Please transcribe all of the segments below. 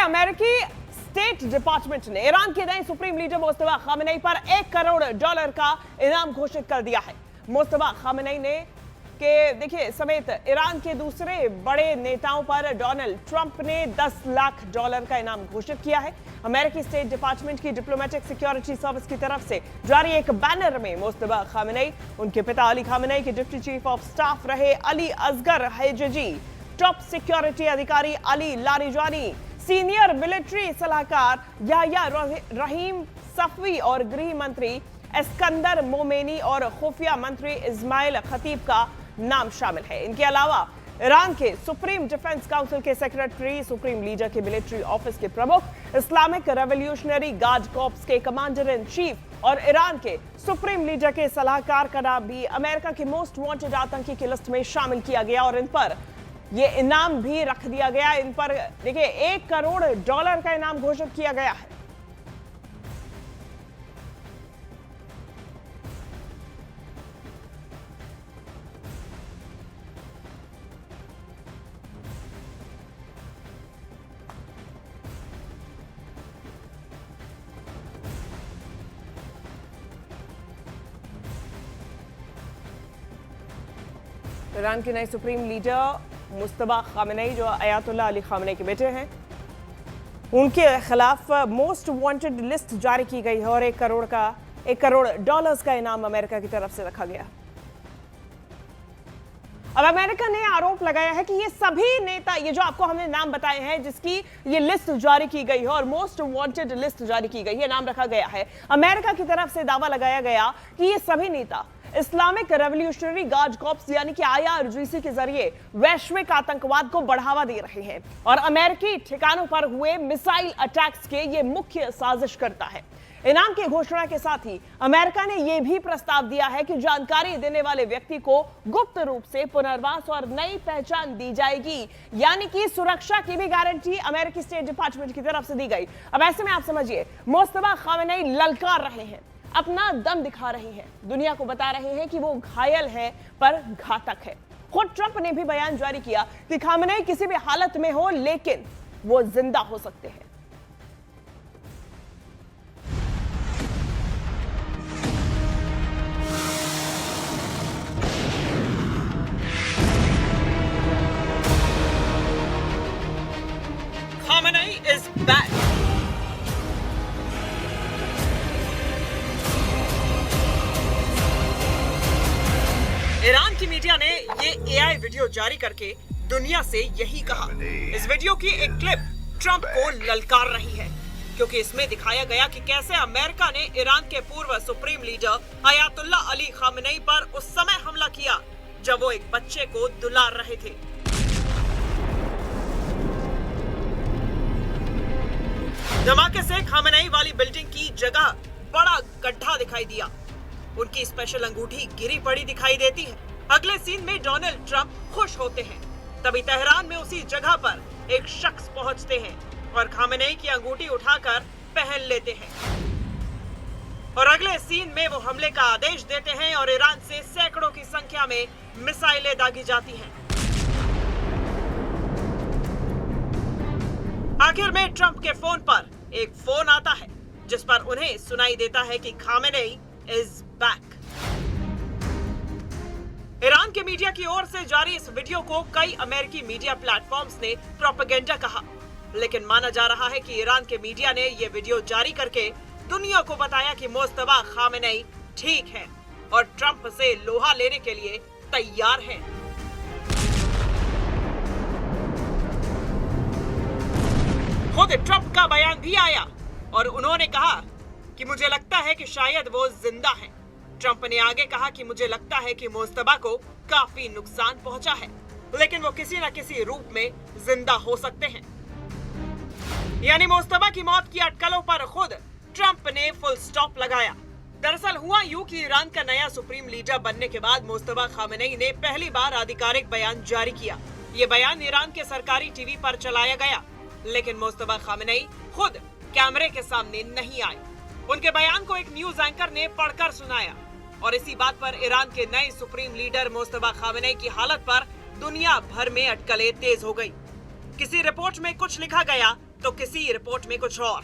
अमेरिकी state department ने Iran के नए सुप्रीम लीडर मुस्तफा खामेनेई पर $1 करोड़ का इनाम घोषित कर दिया है। मुस्तफा खामेनेई ने देखिए समेत ईरान के दूसरे बड़े नेताओं पर डोनाल्ड ट्रंप ने $10 लाख का इनाम घोषित किया है। अमेरिकी स्टेट डिपार्टमेंट की डिप्लोमेटिक सिक्योरिटी सर्विस की तरफ से जारी एक बैनर में मुस्तफा खामेनेई, उनके पिता अली खामेनेई के डिप्टी चीफ ऑफ स्टाफ रहे अली असगर हैजजी, टॉप सिक्योरिटी अधिकारी अली लारिजानी, सीनियर मिलिट्री सलाहकार याह्या रहीम सफवी और गृह मंत्री एस्कंदर मोमेनी और खुफिया मंत्री इस्माइल खतीब का नाम शामिल है। इनके अलावा ईरान के सुप्रीम डिफेंस काउंसिल के सेक्रेटरी, सुप्रीम लीडर के मिलिट्री ऑफिस के प्रमुख, इस्लामिक रेवोल्यूशनरी गार्ड कॉर्प्स के कमांडर इन चीफ और ईरान के सुप्रीम लीडर के सलाहकार का नाम भी अमेरिका के मोस्ट वांटेड आतंकी की लिस्ट में शामिल किया गया और इन पर ये इनाम भी रख दिया गया। इन पर देखिए $1 करोड़ का इनाम घोषित किया गया है। ईरान के नए सुप्रीम लीडर मुस्तफा खामेनेई, जो अयातुल्लाह अली खामेनेई के बेटे हैं, उनके खिलाफ मोस्ट वांटेड लिस्ट जारी की गई है और $1 करोड़ का इनाम अमेरिका की तरफ से रखा गया। अब अमेरिका ने आरोप लगाया है कि ये सभी नेता, ये जो आपको हमने नाम बताए हैं, जिसकी ये लिस्ट जारी की गई है और मोस्ट वांटेड लिस्ट जारी की गई है, नाम रखा गया है, अमेरिका की तरफ से दावा लगाया गया कि ये सभी नेता इस्लामिक रेवोल्यूशनरी गार्ड कॉर्प्स यानी कि IRGC के जरिए वैश्विक आतंकवाद को बढ़ावा दे रहे हैं और अमेरिकी ठिकानों पर हुए मिसाइल अटैक्स के ये मुख्य साजिश करता है। इनाम की घोषणा के साथ ही अमेरिका ने यह भी प्रस्ताव दिया है कि जानकारी देने वाले व्यक्ति को गुप्त रूप से पुनर्वास और नई पहचान दी जाएगी, यानी कि सुरक्षा की भी गारंटी अमेरिकी स्टेट डिपार्टमेंट की तरफ से दी गई। अब ऐसे में आप समझिए, मुस्तफा खामेनेई ललकार रहे हैं, अपना दम दिखा रहे हैं, दुनिया को बता रहे हैं कि वो घायल है पर घातक है। खुद ट्रंप ने भी बयान जारी किया कि खामेनेई किसी भी हालत में हो लेकिन वो जिंदा हो सकते हैं। Khamenei is back. ईरान की मीडिया ने ये AI वीडियो जारी करके दुनिया से यही कहा। इस वीडियो की एक क्लिप ट्रंप को ललकार रही है क्योंकि इसमें दिखाया गया कि कैसे अमेरिका ने ईरान के पूर्व supreme leader Ayatollah Ali Khamenei पर उस समय हमला किया जब वो एक बच्चे को दुलार रहे थे। धमाके से खामेनेई वाली बिल्डिंग की जगह बड़ा गड्ढा दिखाई दिया। उनकी स्पेशल अंगूठी गिरी पड़ी दिखाई देती है। अगले सीन में डोनाल्ड ट्रंप खुश होते हैं। तभी तेहरान में उसी जगह पर एक शख्स पहुंचते हैं और खामेनेई की अंगूठी उठाकर पहन लेते हैं और अगले सीन में वो हमले का आदेश देते हैं और ईरान से सैकड़ों की संख्या में मिसाइलें दागी जाती हैं। आखिर में ट्रंप के फोन पर एक फोन आता है जिस पर उन्हें सुनाई देता है कि खामेनेई इज बैक। ईरान के मीडिया की ओर से जारी इस वीडियो को कई अमेरिकी मीडिया प्लेटफॉर्म्स ने प्रोपेगेंडा कहा, लेकिन माना जा रहा है कि ईरान के मीडिया ने यह वीडियो जारी करके दुनिया को बताया कि मुस्तफा खामेनेई ठीक है और ट्रंप से लोहा लेने के लिए तैयार है। खुद ट्रंप का बयान भी आया और उन्होंने कहा कि मुझे लगता है कि शायद वो जिंदा हैं। ट्रंप ने आगे कहा कि मुझे लगता है कि मुस्तफा को काफी नुकसान पहुंचा है, लेकिन वो किसी न किसी रूप में जिंदा हो सकते हैं। यानी मुस्तफा की मौत की अटकलों पर खुद ट्रंप ने फुल स्टॉप लगाया। दरअसल हुआ यूं कि ईरान का नया सुप्रीम लीडर बनने के बाद मुस्तफा खामेनेई ने पहली बार आधिकारिक बयान जारी किया। ये बयान ईरान के सरकारी टीवी पर चलाया गया, लेकिन मुस्तफा खामेनेई खुद कैमरे के सामने नहीं आए। उनके बयान को एक न्यूज एंकर ने पढ़कर सुनाया और इसी बात पर ईरान के नए सुप्रीम लीडर मुस्तफा खामेनेई की हालत पर दुनिया भर में अटकलें तेज हो गई। किसी रिपोर्ट में कुछ लिखा गया तो किसी रिपोर्ट में कुछ और।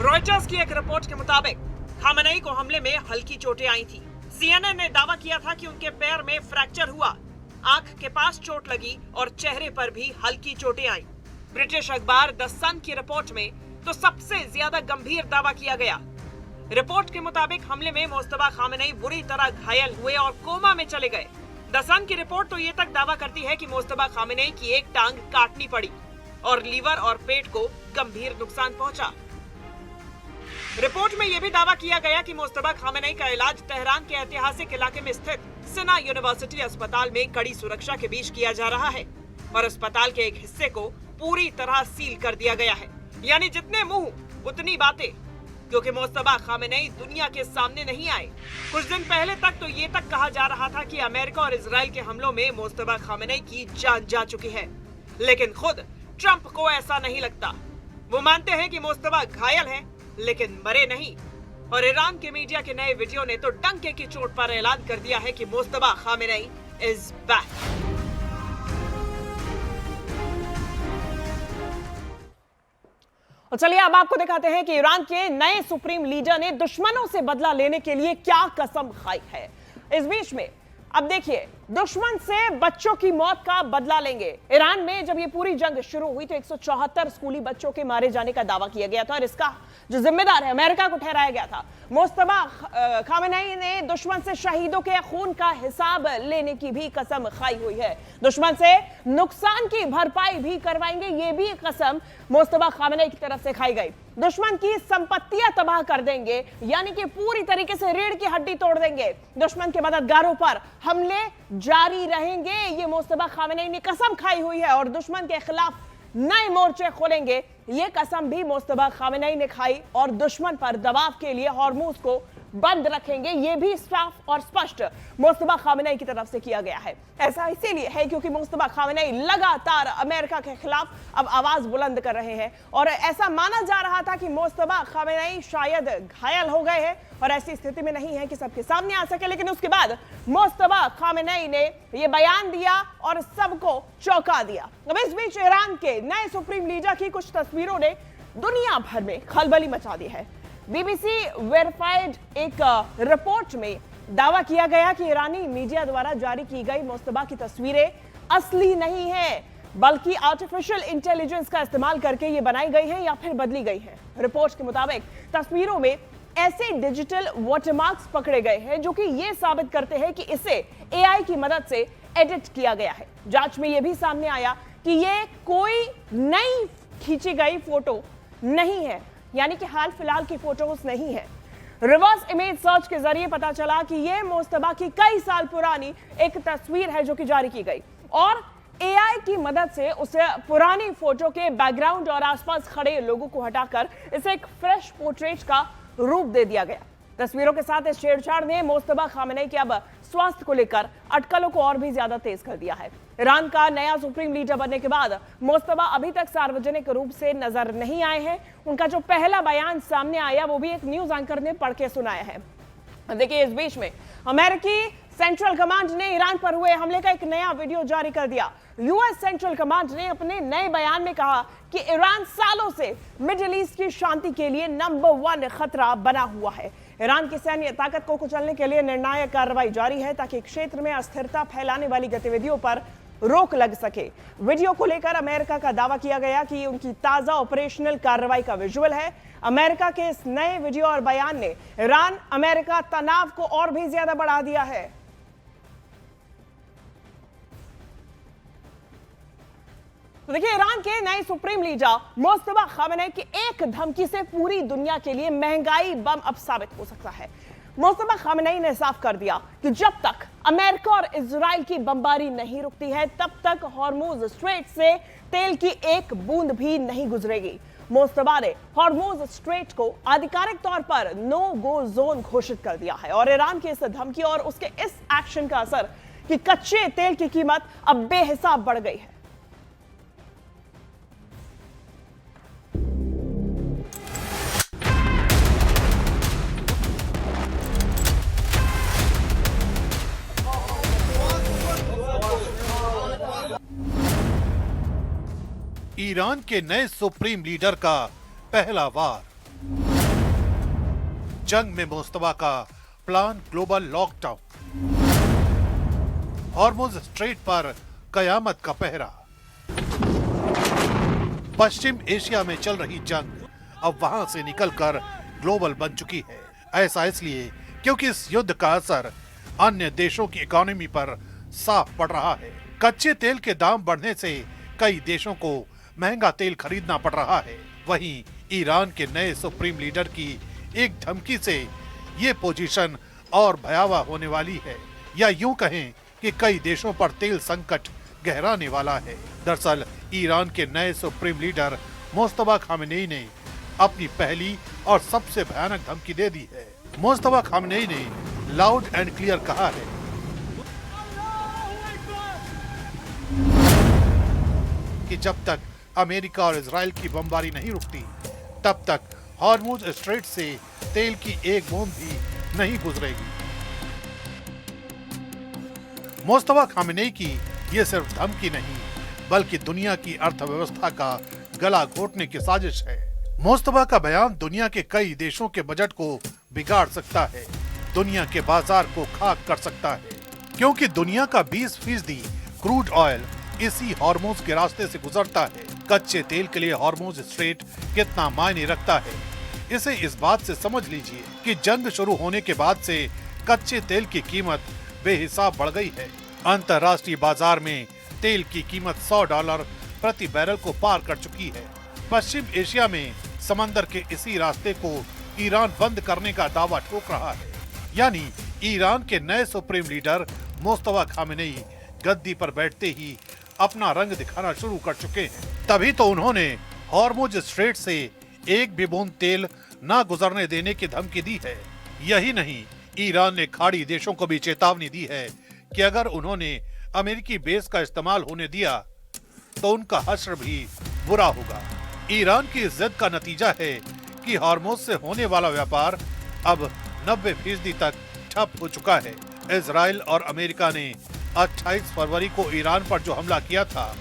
रॉयटर्स की एक रिपोर्ट के मुताबिक खामेनेई को हमले में हल्की चोटें आई थी। CNN ने दावा किया था कि उनके पैर में फ्रैक्चर हुआ, आंख के पास चोट लगी और चेहरे पर भी हल्की चोटें आई। ब्रिटिश अखबार द सन की रिपोर्ट में तो सबसे ज्यादा गंभीर दावा किया गया। रिपोर्ट के मुताबिक हमले में मुस्तफा खामेनेई बुरी तरह घायल हुए और कोमा में चले गए। द सन की रिपोर्ट तो ये तक दावा करती है कि मुस्तफा खामेनेई की एक टांग काटनी पड़ी और लीवर और पेट को गंभीर नुकसान पहुंचा। रिपोर्ट में यह भी दावा किया गया कि मुस्तफा खामेनेई का इलाज तेहरान के ऐतिहासिक इलाके में स्थित सिना यूनिवर्सिटी अस्पताल में कड़ी सुरक्षा के बीच किया जा रहा है और अस्पताल के एक हिस्से को पूरी तरह सील कर दिया गया है। यानी जितने मुंह उतनी बातें, क्योंकि मुस्तफा खामेनेई दुनिया के सामने नहीं आए। कुछ दिन पहले तक तो ये तक कहा जा रहा था कि अमेरिका और इजराइल के हमलों में मुस्तफा खामेनेई की जान जा चुकी है, लेकिन खुद ट्रंप को ऐसा नहीं लगता। वो मानते हैं कि मुस्तफा घायल है लेकिन मरे नहीं। और ईरान के मीडिया के नए वीडियो ने तो डंके की चोट पर ऐलान कर दिया है कि मुस्तफा खामेनेई इज बैक। और चलिए अब आपको दिखाते हैं कि ईरान के नए सुप्रीम लीडर ने दुश्मनों से बदला लेने के लिए क्या कसम खाई है। इस बीच में अब देखिए, दुश्मन से बच्चों की मौत का बदला लेंगे। ईरान में जब ये पूरी जंग शुरू हुई तो 174 स्कूली बच्चों के मारे जाने का दावा किया गया था और इसका जो जिम्मेदार है अमेरिका को ठहराया गया था। मुस्तफा खामेनेई ने दुश्मन से शहीदों के खून का हिसाब लेने की भी कसम खाई हुई है। दुश्मन से नुकसान की भरपाई भी करवाएंगे, ये भी कसम मुस्तफा खामेनेई की तरफ से खाई गई। दुश्मन की संपत्तियां तबाह कर देंगे, यानी कि पूरी तरीके से रीढ़ की हड्डी तोड़ देंगे। दुश्मन के मददगारों पर हमले जारी रहेंगे, ये मुस्तफा खामेनेई ने कसम खाई हुई है और दुश्मन के खिलाफ नए मोर्चे खोलेंगे, ये कसम भी मुस्तफा खामेनेई ने खाई और दुश्मन पर दबाव के लिए हॉर्मुज को बंद रखेंगे, ये भी साफ और स्पष्ट मुस्तफा खामेनेई की तरफ से किया गया है। ऐसा इसीलिए है क्योंकि मुस्तफा खामेनेई लगातार अमेरिका के खिलाफ अब आवाज बुलंद कर रहे हैं और ऐसा माना जा रहा था कि मुस्तफा खामेनेई शायद घायल हो गए हैं और ऐसी स्थिति में नहीं है कि सबके सामने आ सके, लेकिन उसके बाद मुस्तफा खामेनेई ने यह बयान दिया और सबको चौंका दिया। अब इस बीच ईरान के नए सुप्रीम लीडर की कुछ तस्वीरों ने दुनिया भर में खलबली मचा दी है। बीबीसी वेरीफाइड एक रिपोर्ट में दावा किया गया कि ईरानी मीडिया द्वारा जारी की गई मुस्तफा की तस्वीरें असली नहीं हैं, बल्कि आर्टिफिशियल इंटेलिजेंस का इस्तेमाल करके ये बनाई गई हैं या फिर बदली गई हैं। रिपोर्ट के मुताबिक तस्वीरों में ऐसे डिजिटल वाटरमार्क्स पकड़े गए हैं जो कि ये साबित करते हैं कि इसे एआई की मदद से एडिट किया गया है। जांच में यह भी सामने आया कि ये कोई नई खींची गई फोटो नहीं है, यानी कि हाल फिलहाल की फोटोज नहीं है। रिवर्स इमेज सर्च के जरिए पता चला कि यह मुस्तफा की कई साल पुरानी एक तस्वीर है जो कि जारी की गई और एआई की मदद से उसे पुरानी फोटो के बैकग्राउंड और आसपास खड़े लोगों को हटाकर इसे एक फ्रेश पोर्ट्रेट का रूप दे दिया गया। तस्वीरों के साथ इस छेड़छाड़ ने मुस्तफा खामेनेई के अब स्वास्थ्य को लेकर अटकलों को और भी ज्यादा तेज कर दिया है। ईरान का नया सुप्रीम लीडर बनने के बाद मुस्तफा अभी तक सार्वजनिक रूप से नजर नहीं आए हैं। उनका जो पहला बयान सामने आया वो भी एक न्यूज एंकर ने पढ़ के सुनाया है। देखिए, इस बीच में अमेरिकी सेंट्रल कमांड ने ईरान पर हुए हमले का एक नया वीडियो जारी कर दिया। यूएस सेंट्रल कमांड ने अपने नए बयान में कहा कि ईरान सालों से मिडिल ईस्ट की शांति के लिए नंबर 1 खतरा बना हुआ है। ईरान की सैन्य ताकत को कुचलने के लिए निर्णायक कार्रवाई जारी है ताकि क्षेत्र में अस्थिरता फैलाने वाली गतिविधियों पर रोक लग सके। वीडियो को लेकर अमेरिका का दावा किया गया कि उनकी ताजा ऑपरेशनल कार्रवाई का विजुअल है। अमेरिका के इस नए वीडियो और बयान ने ईरान अमेरिका तनाव को और भी ज्यादा बढ़ा दिया है। तो देखिए, ईरान के नए सुप्रीम लीडर मुस्तफा खामेनेई की एक धमकी से पूरी दुनिया के लिए महंगाई बम अब साबित हो सकता है। मुस्तफा खामेनेई ने साफ कर दिया कि जब तक अमेरिका और इजराइल की बमबारी नहीं रुकती है तब तक हॉर्मुज स्ट्रेट से तेल की एक बूंद भी नहीं गुजरेगी। मुस्तफा ने हॉर्मुज स्ट्रेट को आधिकारिक तौर पर नो गो जोन घोषित कर दिया है और ईरान की इस धमकी और उसके इस एक्शन का असर कि कच्चे तेल की कीमत अब बेहिसाब बढ़ गई है। ईरान के नए सुप्रीम लीडर का पहला वार। जंग में मुस्तफा का plan global lockdown. Hormuz strait पर कयामत का पहरा। पश्चिम एशिया में चल रही जंग अब वहां से निकलकर ग्लोबल बन चुकी है। ऐसा इसलिए क्योंकि इस युद्ध का असर अन्य देशों की इकोनॉमी पर साफ पड़ रहा है। कच्चे तेल के दाम बढ़ने से कई देशों को महंगा तेल खरीदना पड़ रहा है। वहीं ईरान के नए सुप्रीम लीडर की एक धमकी से ये पोजीशन और भयावह होने वाली है, या यूं कहें कि कई देशों पर तेल संकट गहराने वाला है। दरअसल ईरान के नए सुप्रीम लीडर मुस्तफा खामेनेई ने अपनी पहली और सबसे भयानक धमकी दे दी है। मुस्तफा खामेनेई ने लाउड एंड क्लियर कहा है कि जब तक अमेरिका और इजराइल की बमबारी नहीं रुकती, तब तक हॉर्मुज स्ट्रेट से तेल की एक बूंद भी नहीं गुजरेगी। मुस्तफा खामेनेई की ये सिर्फ धमकी नहीं, बल्कि दुनिया की अर्थव्यवस्था का गला घोटने की साजिश है। मुस्तफा का बयान दुनिया के कई देशों के बजट को बिगाड़ सकता है, दुनिया के बाजार को खाक कर सकता है, क्योंकि दुनिया का 20% क्रूड ऑयल इसी हॉर्मुज के रास्ते से गुजरता है। कच्चे तेल के लिए हॉर्मुज स्ट्रेट कितना मायने रखता है, इसे इस बात से समझ लीजिए कि जंग शुरू होने के बाद से कच्चे तेल की कीमत बेहिसाब बढ़ गई है। अंतर्राष्ट्रीय बाजार में तेल की कीमत $100 प्रति बैरल को पार कर चुकी है। पश्चिम एशिया में समंदर के इसी रास्ते को ईरान बंद करने का दावा ठोक रहा है। यानी ईरान के नए सुप्रीम लीडर मुस्तफा खामेनेई गद्दी पर बैठते ही अपना रंग दिखाना शुरू कर चुके हैं। तभी तो उन्होंने हॉर्मुज स्ट्रेट से एक भी बूंद तेल न गुजरने देने की धमकी दी है। यही नहीं, ईरान ने खाड़ी देशों को भी चेतावनी दी है कि अगर उन्होंने अमेरिकी बेस का इस्तेमाल होने दिया तो उनका हश्र भी बुरा होगा। ईरान की इस जिद का नतीजा है कि हॉर्मुज से होने वाला व्यापार अब 90% तक ठप हो चुका है। इजराइल और अमेरिका ने 28 फरवरी को ईरान पर जो हमला किया था,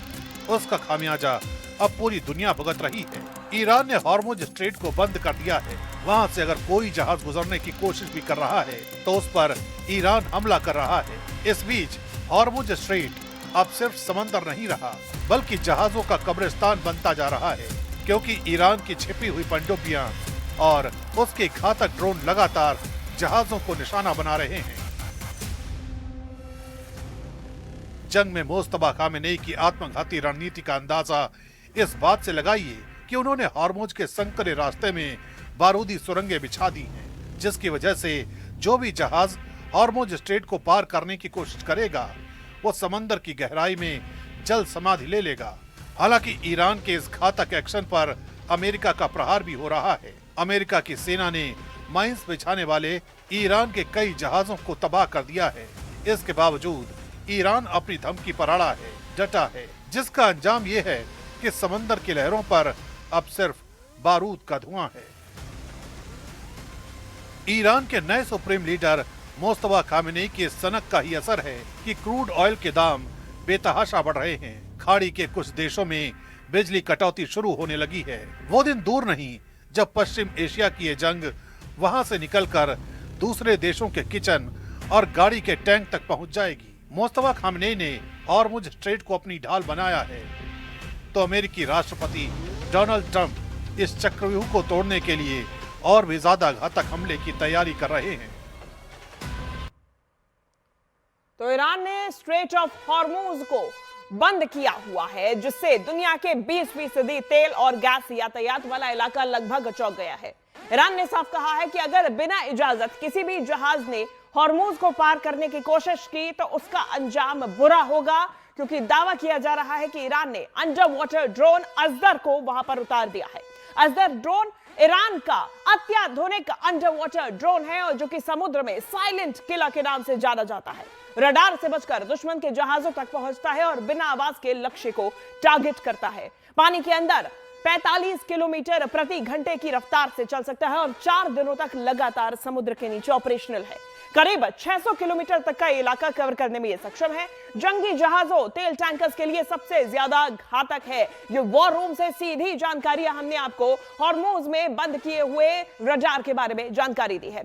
उसका खामियाजा अब पूरी दुनिया भुगत रही है। ईरान ने हॉर्मुज स्ट्रेट को बंद कर दिया है। वहां से अगर कोई जहाज गुजरने की कोशिश भी कर रहा है तो उस पर ईरान हमला कर रहा है। इस बीच हॉर्मुज स्ट्रेट अब सिर्फ समंदर नहीं रहा, बल्कि जहाजों का कब्रिस्तान बनता जा रहा है, क्योंकि ईरान की छिपी हुई पनडुब्बियां और उसके घातक ड्रोन लगातार जहाजों को निशाना बना रहे हैं। जंग में मुस्तफा खामेनेई की आत्मघाती रणनीति का अंदाजा इस बात से लगाइए कि उन्होंने हॉर्मुज के संकरे रास्ते में बारूदी सुरंगें बिछा दी हैं, जिसकी वजह से जो भी जहाज हॉर्मुज स्ट्रेट को पार करने की कोशिश करेगा, वो समंदर की गहराई में जल समाधि ले लेगा। हालांकि ईरान के इस घातक एक्शन पर अमेरिका का प्रहार भी हो रहा है। अमेरिका की सेना ने माइंस बिछाने वाले ईरान के कई जहाजों को तबाह कर दिया है। इसके बावजूद ईरान अपनी धमकी पर अड़ा है, डटा है, जिसका अंजाम ये है कि समंदर की लहरों पर अब सिर्फ बारूद का धुआं है। ईरान के नए सुप्रीम लीडर मुस्तफा खामेनेई की सनक का ही असर है कि क्रूड ऑयल के दाम बेतहाशा बढ़ रहे हैं। खाड़ी के कुछ देशों में बिजली कटौती शुरू होने लगी है। वो दिन दूर नहीं जब पश्चिम एशिया की ये जंग वहां से निकलकर दूसरे देशों के किचन और गाड़ी के टैंक तक पहुंच जाएगी। मुस्तफा खामेनेई ने हॉर्मुज स्ट्रेट को अपनी ढाल बनाया है, तो अमेरिकी राष्ट्रपति डोनाल्ड ट्रंप इस चक्रव्यूह को तोड़ने के लिए और भी ज्यादा घातक हमले की तैयारी कर रहे हैं। तो ईरान ने स्ट्रेट ऑफ हॉर्मुज को बंद किया हुआ है, जिससे दुनिया के 20% तेल और गैस यातायात वाला इलाका लगभग चौंक गया है। ईरान ने साफ कहा है कि अगर बिना इजाजत किसी भी जहाज ने हॉर्मुज को पार करने की कोशिश की तो उसका अंजाम बुरा होगा, क्योंकि दावा किया जा रहा है कि ईरान ने अंडर वाटर ड्रोन अजदर को वहां पर उतार दिया है। अजदर ड्रोन ईरान का अत्याधुनिक अंडर वाटर ड्रोन है और जो कि समुद्र में साइलेंट किलर के नाम से जाना जाता है। रडार से बचकर दुश्मन के जहाजों तक पहुंचता है और बिना आवाज के लक्ष्य को टारगेट करता है। पानी के अंदर 45 किलोमीटर प्रति घंटे की रफ्तार से चल सकता है और 4 दिनों तक लगातार समुद्र के नीचे ऑपरेशनल है। करीब 600 किलोमीटर तक का इलाका कवर करने में यह सक्षम है। जंगी जहाजों, तेल टैंकर्स के लिए सबसे ज्यादा घातक है। ये वॉर रूम से सीधी जानकारियां हमने आपको हॉर्मोज में बंद किए हुए रडार के बारे में जानकारी दी है।